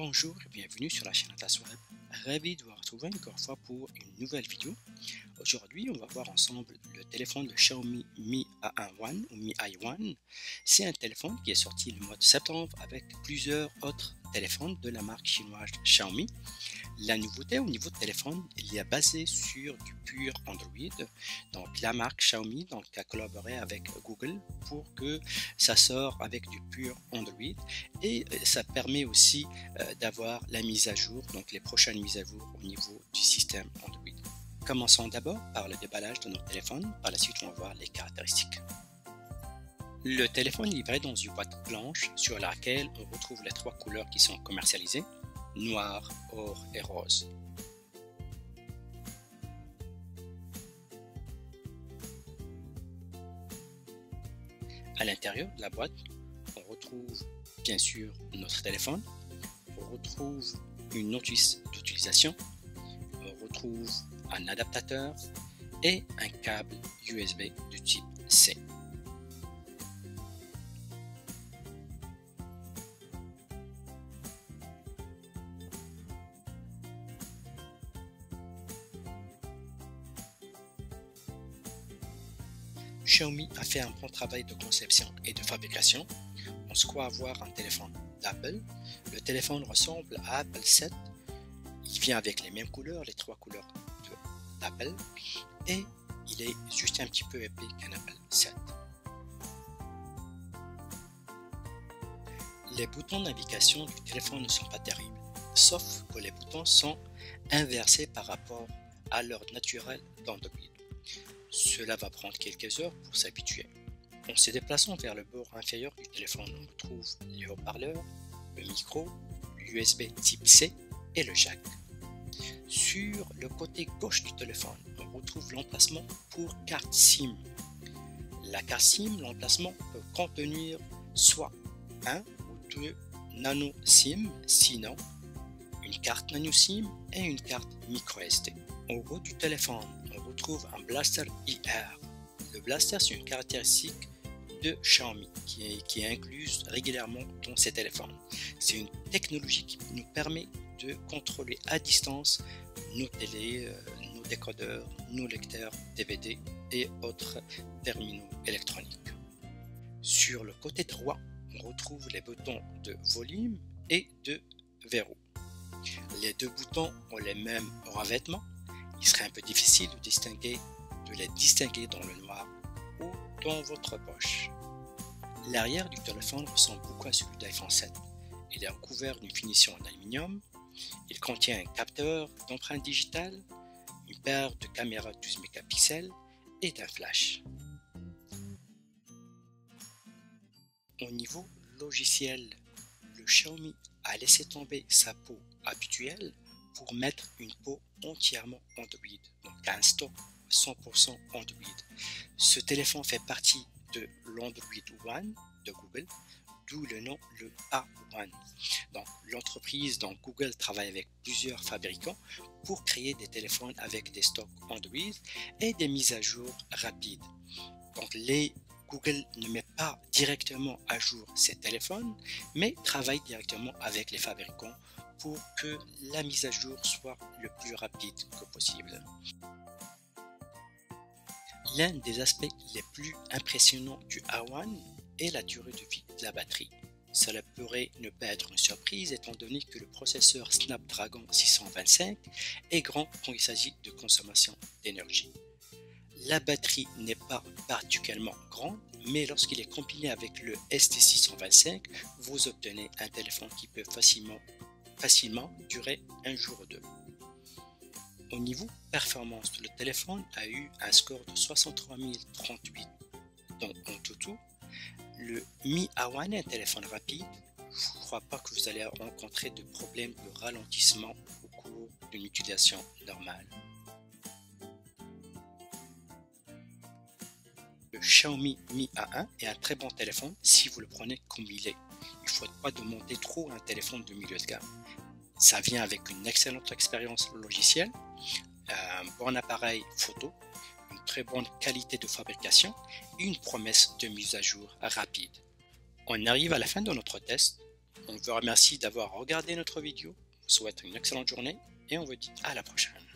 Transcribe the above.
Bonjour et bienvenue sur la chaîne Atlas Web. Ravi de vous retrouver encore une fois pour une nouvelle vidéo. Aujourd'hui, on va voir ensemble le téléphone de Xiaomi Mi A1 ou Mi i1. C'est un téléphone qui est sorti le mois de septembre avec plusieurs autres téléphones de la marque chinoise Xiaomi. La nouveauté au niveau de téléphone, il est basé sur du pur Android. Donc la marque Xiaomi a collaboré avec Google pour que ça sorte avec du pur Android et ça permet aussi d'avoir la mise à jour, donc les prochaines mises à jour au niveau du système Android. Commençons d'abord par le déballage de notre téléphone, par la suite on va voir les caractéristiques. Le téléphone est livré dans une boîte blanche sur laquelle on retrouve les trois couleurs qui sont commercialisées, noir, or et rose. À l'intérieur de la boîte, on retrouve bien sûr notre téléphone, on retrouve une notice d'utilisation, on retrouve un adaptateur et un câble USB de type C. Xiaomi a fait un bon travail de conception et de fabrication. On se croit avoir un téléphone d'Apple. Le téléphone ressemble à Apple 7. Il vient avec les mêmes couleurs, les trois couleurs d'Apple. Et il est juste un petit peu épais qu'un Apple 7. Les boutons de navigation du téléphone ne sont pas terribles, sauf que les boutons sont inversés par rapport à l'ordre naturel d'Android. Cela va prendre quelques heures pour s'habituer. En se déplaçant vers le bord inférieur du téléphone, on retrouve les haut-parleurs, le micro, l'USB type C et le jack. Sur le côté gauche du téléphone, on retrouve l'emplacement pour carte SIM. La carte SIM, l'emplacement peut contenir soit un ou deux nano SIM, sinon une carte nano SIM et une carte micro SD. Au haut du téléphone, on retrouve un blaster IR. Le blaster, c'est une caractéristique de Xiaomi qui est incluse régulièrement dans ces téléphones. C'est une technologie qui nous permet de contrôler à distance nos télés, nos décodeurs, nos lecteurs DVD et autres terminaux électroniques. Sur le côté droit, on retrouve les boutons de volume et de verrou. Les deux boutons ont les mêmes revêtements. Il serait un peu difficile de les distinguer dans le noir ou dans votre poche. L'arrière du téléphone ressemble beaucoup à celui d'iPhone 7. Il est recouvert d'une finition en aluminium. Il contient un capteur d'empreinte digitale, une paire de caméras 12 mégapixels et d'un flash. Au niveau logiciel, le Xiaomi a laissé tomber sa peau habituelle pour mettre une peau entièrement Android, donc un stock 100% Android. Ce téléphone fait partie de l'Android One de Google, d'où le nom le A1. Donc l'entreprise, Google travaille avec plusieurs fabricants pour créer des téléphones avec des stocks Android et des mises à jour rapides. Donc Google ne met pas directement à jour ces téléphones, mais travaille directement avec les fabricants pour que la mise à jour soit le plus rapide que possible. L'un des aspects les plus impressionnants du A1 est la durée de vie de la batterie. Cela pourrait ne pas être une surprise étant donné que le processeur Snapdragon 625 est grand quand il s'agit de consommation d'énergie. La batterie n'est pas particulièrement grande, mais lorsqu'il est combiné avec le ST625, vous obtenez un téléphone qui peut facilement durer un jour ou deux. Au niveau performance, le téléphone a eu un score de 63 038. Donc en tout, le Mi A1 est un téléphone rapide. Je ne crois pas que vous allez rencontrer de problèmes de ralentissement au cours d'une utilisation normale. Le Xiaomi Mi A1 est un très bon téléphone si vous le prenez comme il est. Il ne faut pas demander trop un téléphone de milieu de gamme. Ça vient avec une excellente expérience logicielle, un bon appareil photo, une très bonne qualité de fabrication et une promesse de mise à jour rapide. On arrive à la fin de notre test. On vous remercie d'avoir regardé notre vidéo, on vous souhaite une excellente journée et on vous dit à la prochaine.